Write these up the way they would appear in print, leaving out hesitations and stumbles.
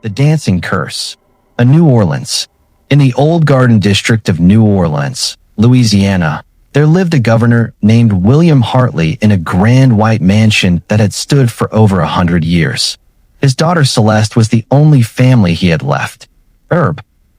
The Dancing Curse. A New Orleans. In the old Garden District of New Orleans, Louisiana, there lived a governor named William Hartley in a grand white mansion that had stood for over 100 years. His daughter Celeste was the only family he had left.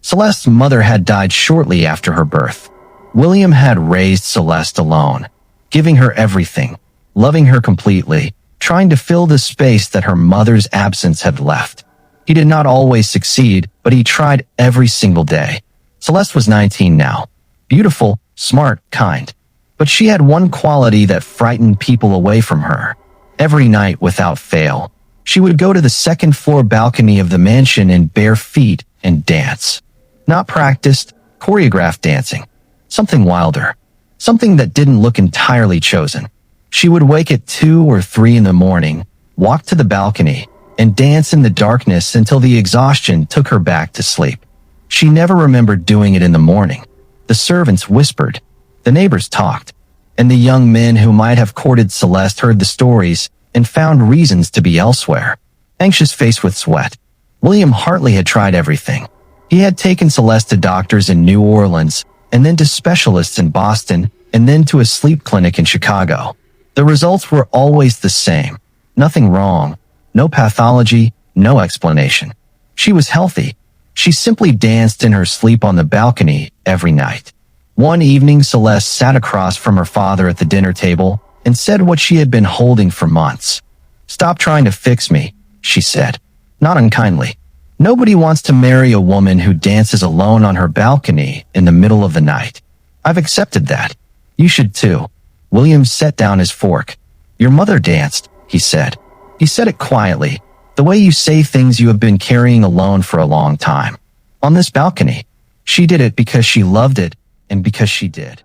Celeste's mother had died shortly after her birth. William had raised Celeste alone, giving her everything, loving her completely, trying to fill the space that her mother's absence had left. He did not always succeed, but he tried every single day. Celeste was 19 now. Beautiful, smart, kind. But she had one quality that frightened people away from her. Every night, without fail, she would go to the second-floor balcony of the mansion in bare feet and dance. Not practiced, choreographed dancing. Something wilder. Something that didn't look entirely chosen. She would wake at 2 or 3 in the morning, walk to the balcony, and dance in the darkness until the exhaustion took her back to sleep. She never remembered doing it in the morning. The servants whispered, the neighbors talked, and the young men who might have courted Celeste heard the stories and found reasons to be elsewhere. Anxious faced with sweat, William Hartley had tried everything. He had taken Celeste to doctors in New Orleans, and then to specialists in Boston, and then to a sleep clinic in Chicago. The results were always the same. Nothing wrong. No pathology, no explanation. She was healthy. She simply danced in her sleep on the balcony every night. One evening, Celeste sat across from her father at the dinner table and said what she had been holding for months. "Stop trying to fix me," she said, not unkindly. "Nobody wants to marry a woman who dances alone on her balcony in the middle of the night. I've accepted that. You should too." William set down his fork. "Your mother danced," he said. He said it quietly, the way you say things you have been carrying alone for a long time. "On this balcony. She did it because she loved it, and because she did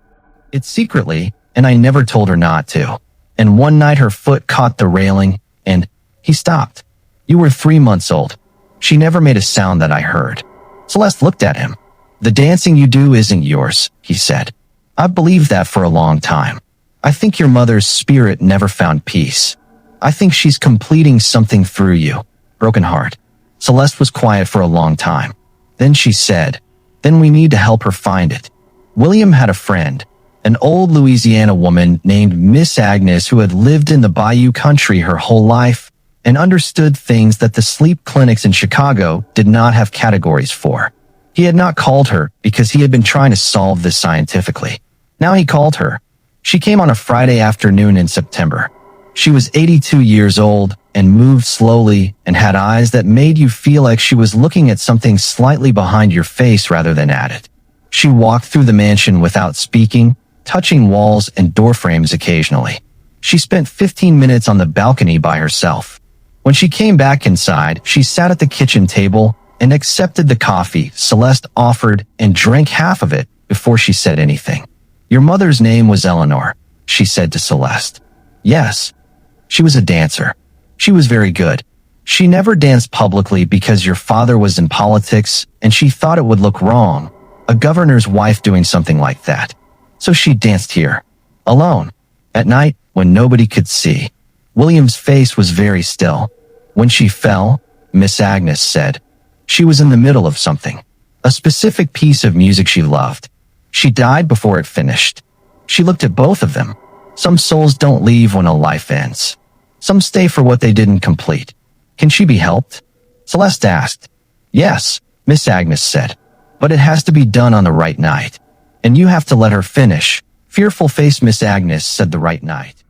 it secretly, and I never told her not to. And one night her foot caught the railing, and..." He stopped. "You were 3 months old. She never made a sound that I heard." Celeste looked at him. "The dancing you do isn't yours," he said. "I've believed that for a long time. I think your mother's spirit never found peace. I think she's completing something through you." Broken heart. Celeste was quiet for a long time. Then she said, "Then we need to help her find it." William had a friend, an old Louisiana woman named Miss Agnes who had lived in the Bayou country her whole life and understood things that the sleep clinics in Chicago did not have categories for. He had not called her because he had been trying to solve this scientifically. Now he called her. She came on a Friday afternoon in September. She was 82 years old and moved slowly and had eyes that made you feel like she was looking at something slightly behind your face rather than at it. She walked through the mansion without speaking, touching walls and door frames occasionally. She spent 15 minutes on the balcony by herself. When she came back inside, she sat at the kitchen table and accepted the coffee Celeste offered and drank half of it before she said anything. "Your mother's name was Eleanor," she said to Celeste. "Yes. She was a dancer. She was very good. She never danced publicly because your father was in politics and she thought it would look wrong, a governor's wife doing something like that. So she danced here, alone, at night when nobody could see." William's face was very still. "When she fell," Miss Agnes said, "she was in the middle of something, a specific piece of music she loved. She died before it finished." She looked at both of them. Some souls don't leave when a life ends. Some stay for what they didn't complete. "Can she be helped?" Celeste asked. "Yes," Miss Agnes said, "but it has to be done on the right night. And you have to let her finish." Fearful-faced Miss Agnes said the right night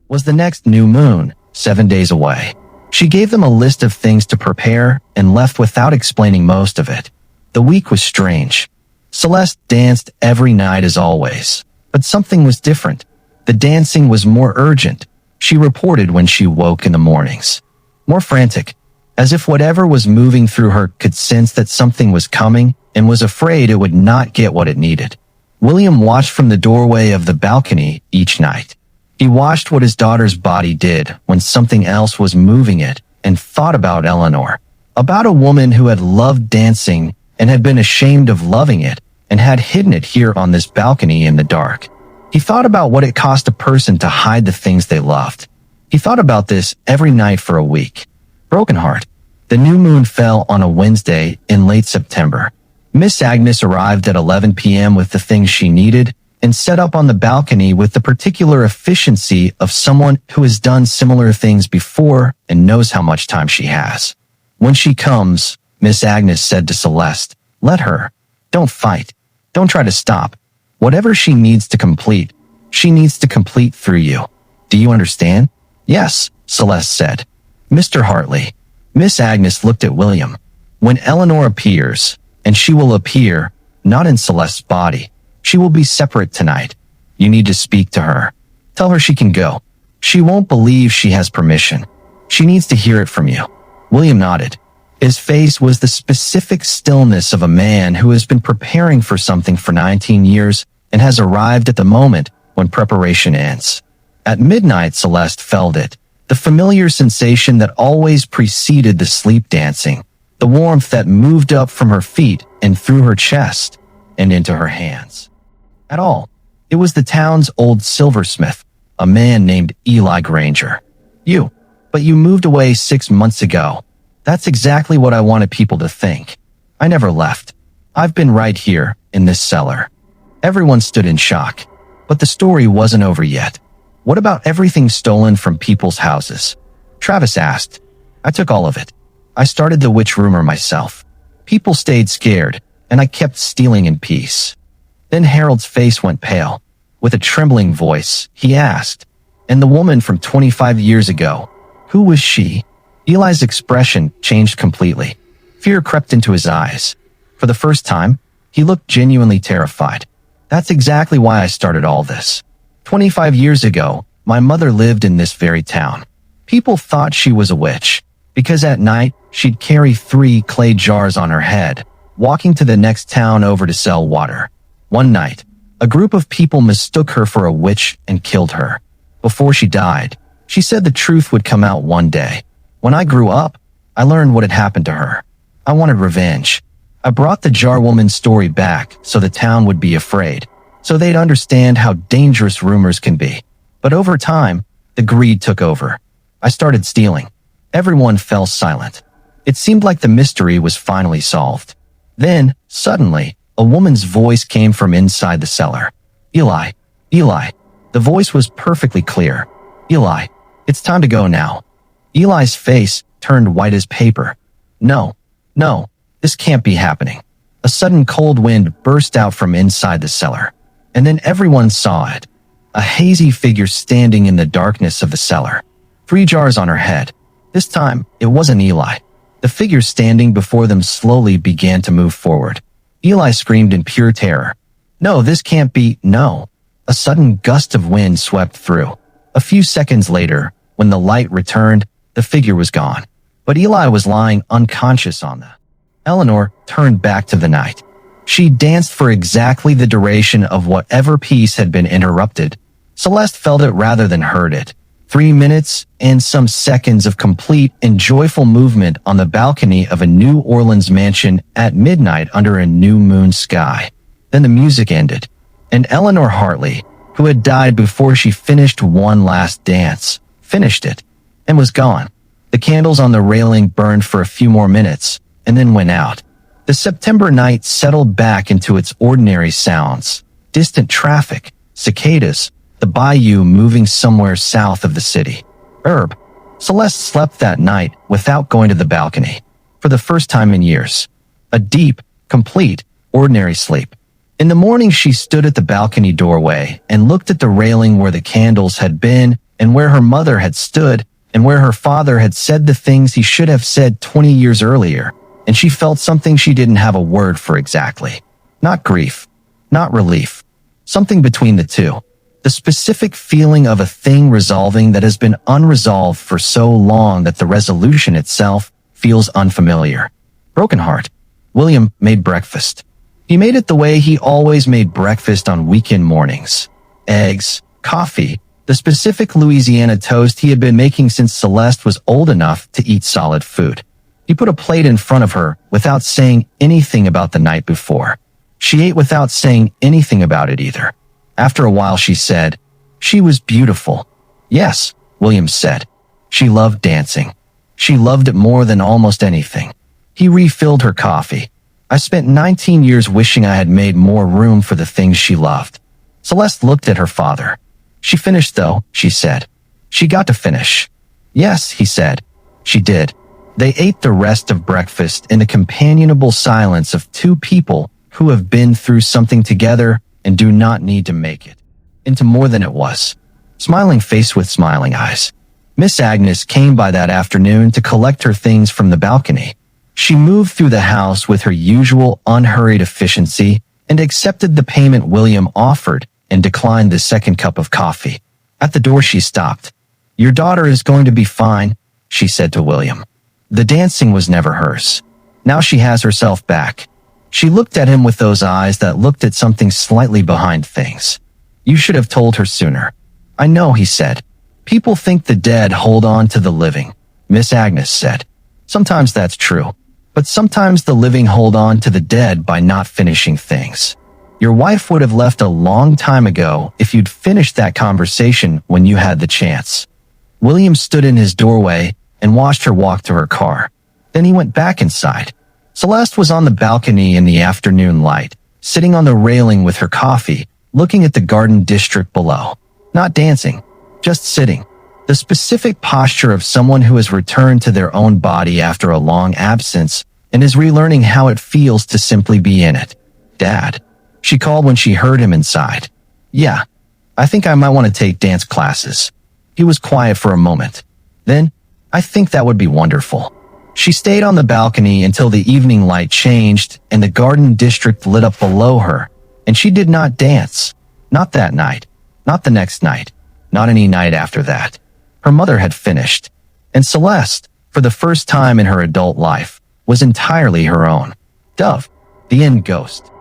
was the next new moon, 7 days away. She gave them a list of things to prepare and left without explaining most of it. The week was strange. Celeste danced every night as always, but something was different. The dancing was more urgent, she reported when she woke in the mornings. More frantic, as if whatever was moving through her could sense that something was coming and was afraid it would not get what it needed. William watched from the doorway of the balcony each night. He watched what his daughter's body did when something else was moving it and thought about Eleanor, about a woman who had loved dancing and had been ashamed of loving it and had hidden it here on this balcony in the dark. He thought about what it cost a person to hide the things they loved. He thought about this every night for a week. Broken heart. The new moon fell on a Wednesday in late September. Miss Agnes arrived at 11 p.m. with the things she needed and set up on the balcony with the particular efficiency of someone who has done similar things before and knows how much time she has. When she comes, Miss Agnes said to Celeste, "Let her. Don't fight. Don't try to stop. Whatever she needs to complete, she needs to complete through you. Do you understand?" "Yes," Celeste said. "Mr. Hartley." Miss Agnes looked at William. "When Eleanor appears, and she will appear, not in Celeste's body, she will be separate tonight. You need to speak to her. Tell her she can go. She won't believe she has permission. She needs to hear it from you." William nodded. His face was the specific stillness of a man who has been preparing for something for 19 years and has arrived at the moment when preparation ends. At midnight, Celeste felt it, the familiar sensation that always preceded the sleep dancing, the warmth that moved up from her feet and through her chest and into her hands. At all, it was the town's old silversmith, a man named Eli Granger. But you moved away 6 months ago. That's exactly what I wanted people to think. I never left. I've been right here, in this cellar. Everyone stood in shock. But the story wasn't over yet. What about everything stolen from people's houses? Travis asked. I took all of it. I started the witch rumor myself. People stayed scared, and I kept stealing in peace. Then Harold's face went pale. With a trembling voice, he asked, "And the woman from 25 years ago, who was she?" Eli's expression changed completely. Fear crept into his eyes. For the first time, he looked genuinely terrified. "That's exactly why I started all this. 25 years ago, my mother lived in this very town. People thought she was a witch, because at night, she'd carry 3 clay jars on her head, walking to the next town over to sell water. One night, a group of people mistook her for a witch and killed her. Before she died, she said the truth would come out one day. When I grew up, I learned what had happened to her. I wanted revenge. I brought the jar woman's story back so the town would be afraid, so they'd understand how dangerous rumors can be. But over time, the greed took over. I started stealing. Everyone fell silent. It seemed like the mystery was finally solved. Then, suddenly, a woman's voice came from inside the cellar. "Eli, Eli." The voice was perfectly clear. "Eli, it's time to go now." Eli's face turned white as paper. No, this can't be happening. A sudden cold wind burst out from inside the cellar, and then everyone saw it. A hazy figure standing in the darkness of the cellar. 3 jars on her head. This time, it wasn't Eli. The figure standing before them slowly began to move forward. Eli screamed in pure terror. "No, this can't be, no." A sudden gust of wind swept through. A few seconds later, when the light returned, the figure was gone. But Eli was lying unconscious on the. Eleanor turned back to the night. She danced for exactly the duration of whatever piece had been interrupted. Celeste felt it rather than heard it. 3 minutes and some seconds of complete and joyful movement on the balcony of a New Orleans mansion at midnight under a new moon sky. Then the music ended, and Eleanor Hartley, who had died before she finished one last dance, finished it, and was gone. The candles on the railing burned for a few more minutes, and then went out. The September night settled back into its ordinary sounds. Distant traffic, cicadas, the bayou moving somewhere south of the city. Celeste slept that night without going to the balcony. For the first time in years. A deep, complete, ordinary sleep. In the morning, she stood at the balcony doorway and looked at the railing where the candles had been and where her mother had stood and where her father had said the things he should have said 20 years earlier, and she felt something she didn't have a word for exactly. Not grief, not relief. Something between the two. The specific feeling of a thing resolving that has been unresolved for so long that the resolution itself feels unfamiliar. Broken heart. William made breakfast. He made it the way he always made breakfast on weekend mornings. Eggs, coffee, the specific Louisiana toast he had been making since Celeste was old enough to eat solid food. He put a plate in front of her without saying anything about the night before. She ate without saying anything about it either. After a while she said, "She was beautiful." "Yes," William said. "She loved dancing." She loved it more than almost anything. He refilled her coffee. I spent 19 years wishing I had made more room for the things she loved. Celeste looked at her father. She finished though, she said. She got to finish. Yes, he said. She did. They ate the rest of breakfast in the companionable silence of two people who have been through something together and do not need to make it into more than it was. Smiling face with smiling eyes. Miss Agnes came by that afternoon to collect her things from the balcony. She moved through the house with her usual unhurried efficiency and accepted the payment William offered and declined the second cup of coffee. At the door she stopped. "Your daughter is going to be fine," she said to William. The dancing was never hers. Now she has herself back. She looked at him with those eyes that looked at something slightly behind things. "You should have told her sooner." "I know," he said. "People think the dead hold on to the living," Miss Agnes said. "Sometimes that's true, but sometimes the living hold on to the dead by not finishing things. Your wife would have left a long time ago if you'd finished that conversation when you had the chance." William stood in his doorway and watched her walk to her car. Then he went back inside. Celeste was on the balcony in the afternoon light, sitting on the railing with her coffee, looking at the garden district below. Not dancing, just sitting. The specific posture of someone who has returned to their own body after a long absence and is relearning how it feels to simply be in it. "Dad," she called when she heard him inside. "Yeah, I think I might want to take dance classes." He was quiet for a moment. Then, "I think that would be wonderful." She stayed on the balcony until the evening light changed and the garden district lit up below her, and she did not dance. Not that night. Not the next night. Not any night after that. Her mother had finished. And Celeste, for the first time in her adult life, was entirely her own. Dove, the end ghost.